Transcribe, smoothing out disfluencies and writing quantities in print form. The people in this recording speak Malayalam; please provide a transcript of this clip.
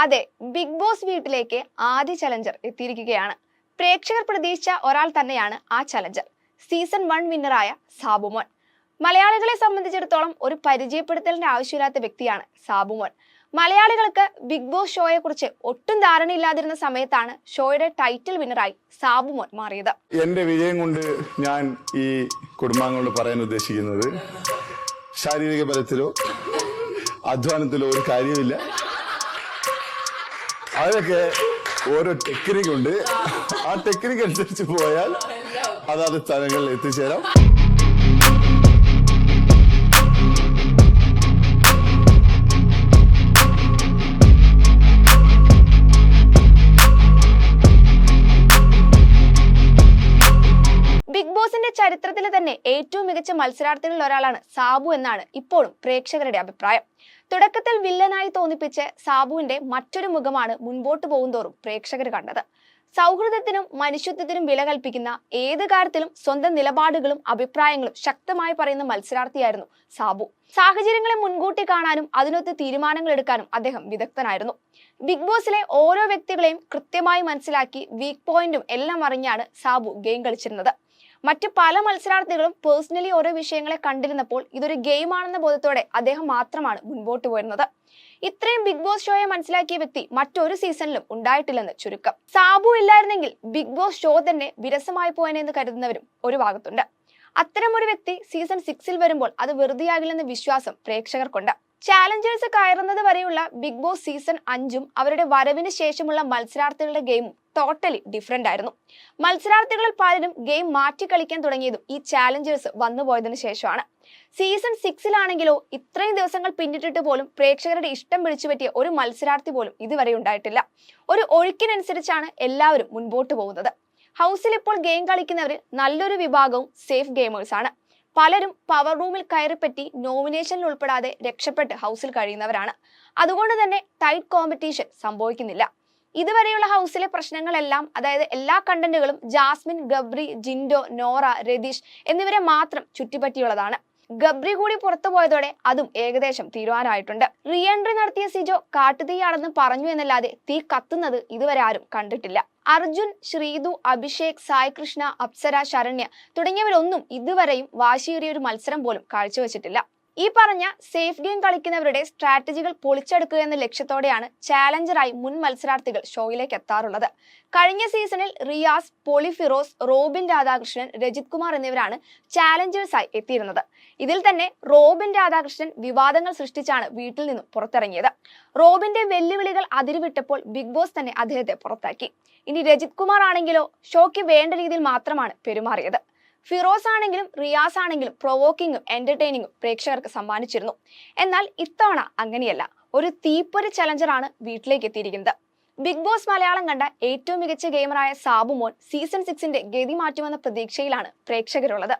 അതെ, ബിഗ് ബോസ് വീട്ടിലേക്ക് ആദ്യ ചലഞ്ചർ എത്തിയിരിക്കുകയാണ്. പ്രേക്ഷകർ പ്രതീക്ഷിച്ച ഒരാൾ തന്നെയാണ് ആ ചലഞ്ചർ. സീസൺ 1 വിന്നറായ സാബുമോൻ. മലയാളികളെ സംബന്ധിച്ചിടത്തോളം ഒരു പരിചയപ്പെടുത്തലിന്റെ ആവശ്യമില്ലാത്ത വ്യക്തിയാണ് സാബുമോൻ. മലയാളികൾക്ക് ബിഗ് ബോസ് ഷോയെ കുറിച്ച് ഒട്ടും ധാരണയില്ലാതിരുന്ന സമയത്താണ് ഷോയുടെ ടൈറ്റിൽ വിന്നറായി സാബുമോൻ മാറിയത്. എന്റെ വിജയം കൊണ്ട് ഞാൻ ഈ കുടുംബാംഗങ്ങളോട് പറയാൻ ഉദ്ദേശിക്കുന്നത്, ശാരീരിക ബലത്തിലോ അധ്വാനത്തിലോ ഒരു കാര്യമില്ല. അതൊക്കെ ഓരോ ടെക്നിക് ഉണ്ട്. ആ ടെക്നിക് അനുസരിച്ച് പോയാൽ അതാത് സ്ഥലങ്ങളിൽ എത്തിച്ചേരാം. ബിഗ് ബോസിന്റെ ചരിത്രത്തിൽ തന്നെ ഏറ്റവും മികച്ച മത്സരാർത്ഥികളിൽ ഒരാളാണ് സാബു എന്നാണ് ഇപ്പോഴും പ്രേക്ഷകരുടെ അഭിപ്രായം. തുടക്കത്തിൽ വില്ലനായി തോന്നിപ്പിച്ച് സാബുവിന്റെ മറ്റൊരു മുഖമാണ് മുൻപോട്ട് പോകുന്തോറും പ്രേക്ഷകർ കണ്ടത്. സൗഹൃദത്തിനും മനുഷ്യത്വത്തിനും വില കൽപ്പിക്കുന്ന ഏത് കാര്യത്തിലും സ്വന്തം നിലപാടുകളും അഭിപ്രായങ്ങളും ശക്തമായി പറയുന്ന മത്സരാർത്ഥിയായിരുന്നു സാബു. സാഹചര്യങ്ങളെ മുൻകൂട്ടി കാണാനും അതിനൊത്ത് തീരുമാനങ്ങൾ എടുക്കാനും അദ്ദേഹം വിദഗ്ധനായിരുന്നു. ബിഗ് ബോസിലെ ഓരോ വ്യക്തികളെയും കൃത്യമായി മനസ്സിലാക്കി വീക്ക് പോയിന്റും എല്ലാം അറിഞ്ഞാണ് സാബു ഗെയിം കളിച്ചിരുന്നത്. മറ്റു പല മത്സരാർത്ഥികളും പേഴ്സണലി ഓരോ വിഷയങ്ങളെ കണ്ടിരുന്നപ്പോൾ ഇതൊരു ഗെയിമാണെന്ന ബോധത്തോടെ അദ്ദേഹം മാത്രമാണ് മുൻപോട്ട് പോയിരുന്നത്. ഇത്രയും ബിഗ് ബോസ് ഷോയെ മനസ്സിലാക്കിയ വ്യക്തി മറ്റൊരു സീസണിലും ഉണ്ടായിട്ടില്ലെന്ന് ചുരുക്കം. സാബു ഇല്ലായിരുന്നെങ്കിൽ ബിഗ് ബോസ് ഷോ തന്നെ വിരസമായി പോയെന്ന് കരുതുന്നവരും ഒരു ഭാഗത്തുണ്ട്. അത്തരമൊരു വ്യക്തി സീസൺ 6 വരുമ്പോൾ അത് വെറുതെയാകില്ലെന്ന വിശ്വാസം പ്രേക്ഷകർക്കുണ്ട്. ചാലഞ്ചേഴ്സ് കയറുന്നത് വരെയുള്ള ബിഗ് ബോസ് സീസൺ 5 അവരുടെ വരവിന് ശേഷമുള്ള മത്സരാർത്ഥികളുടെ ഗെയിമും ടോട്ടലി ഡിഫറെന്റ് ആയിരുന്നു. മത്സരാർത്ഥികളിൽ പലരും ഗെയിം മാറ്റി കളിക്കാൻ തുടങ്ങിയതും ഈ ചാലഞ്ചേഴ്സ് വന്നുപോയതിനു ശേഷമാണ്. സീസൺ 6 ഇത്രയും ദിവസങ്ങൾ പിന്നിട്ടിട്ട് പോലും പ്രേക്ഷകരുടെ ഇഷ്ടം പിടിച്ചുപറ്റിയ ഒരു മത്സരാർത്ഥി പോലും ഇതുവരെ ഉണ്ടായിട്ടില്ല. ഒരു ഒഴുക്കിനനുസരിച്ചാണ് എല്ലാവരും മുൻപോട്ട് പോകുന്നത്. ഹൗസിൽ ഇപ്പോൾ ഗെയിം കളിക്കുന്നവരിൽ നല്ലൊരു വിഭാഗവും സേഫ് ഗെയിമേഴ്സ് ആണ്. പലരും പവർ റൂമിൽ കയറിപ്പറ്റി നോമിനേഷനിൽ ഉൾപ്പെടാതെ രക്ഷപ്പെട്ട് ഹൗസിൽ കഴിയുന്നവരാണ്. അതുകൊണ്ട് തന്നെ ടൈറ്റ് കോമ്പറ്റീഷൻ സംഭവിക്കുന്നില്ല. ഇതുവരെയുള്ള ഹൗസിലെ പ്രശ്നങ്ങളെല്ലാം, അതായത് എല്ലാ കണ്ടന്റുകളും ജാസ്മിൻ, ഗബ്രി, ജിൻഡോ, നോറ, രതീഷ് എന്നിവരെ മാത്രം ചുറ്റിപ്പറ്റിയുള്ളതാണ്. ഗബ്രി കൂടി പുറത്തു പോയതോടെ അതും ഏകദേശം തീരുമാനമായിട്ടുണ്ട്. റീ എൻട്രി നടത്തിയ സിജോ കാട്ടുതീയാണെന്ന് പറഞ്ഞു എന്നല്ലാതെ തീ കത്തുന്നത് ഇതുവരെ ആരും കണ്ടിട്ടില്ല. അർജുൻ, ശ്രീതു, അഭിഷേക്, സായ് കൃഷ്ണ, അപ്സര, ശരണ്യ തുടങ്ങിയവരൊന്നും ഇതുവരെയും വാശിയേറിയ ഒരു മത്സരം പോലും കാഴ്ചവെച്ചിട്ടില്ല. ഈ പറഞ്ഞ സേഫ് ഗെയിം കളിക്കുന്നവരുടെ സ്ട്രാറ്റജികൾ പൊളിച്ചെടുക്കുക എന്ന ലക്ഷ്യത്തോടെയാണ് ചാലഞ്ചറായി മുൻ മത്സരാർത്ഥികൾ ഷോയിലേക്ക് എത്താറുള്ളത്. കഴിഞ്ഞ സീസണിൽ റിയാസ്, പോളി ഫിറോസ്, റോബിൻ രാധാകൃഷ്ണൻ, രജിത് കുമാർ എന്നിവരാണ് ചാലഞ്ചേഴ്സായി എത്തിയിരുന്നത്. ഇതിൽ തന്നെ റോബിൻ രാധാകൃഷ്ണൻ വിവാദങ്ങൾ സൃഷ്ടിച്ചാണ് വീട്ടിൽ നിന്നും പുറത്തിറങ്ങിയത്. റോബിന്റെ വെല്ലുവിളികൾ അതിരുവിട്ടപ്പോൾ ബിഗ് ബോസ് തന്നെ അദ്ദേഹത്തെ പുറത്താക്കി. ഇനി രജിത് കുമാർ ആണെങ്കിലോ ഷോയ്ക്ക് വേണ്ട രീതിയിൽ മാത്രമാണ് പെരുമാറിയത്. ഫിറോസ് ആണെങ്കിലും റിയാസ് ആണെങ്കിലും പ്രൊവോക്കിങ്ങും എന്റർടൈനിങ്ങും പ്രേക്ഷകർക്ക് സമ്മാനിച്ചിരുന്നു. എന്നാൽ ഇത്തവണ അങ്ങനെയല്ല. ഒരു തീപ്പൊരി ചലഞ്ചറാണ് വീട്ടിലേക്ക് എത്തിയിരിക്കുന്നത്. ബിഗ് ബോസ് മലയാളം കണ്ട ഏറ്റവും മികച്ച ഗെയിമറായ സാബുമോൻ സീസൺ 6 ഗതി മാറ്റുമെന്ന പ്രതീക്ഷയിലാണ് പ്രേക്ഷകരുള്ളത്.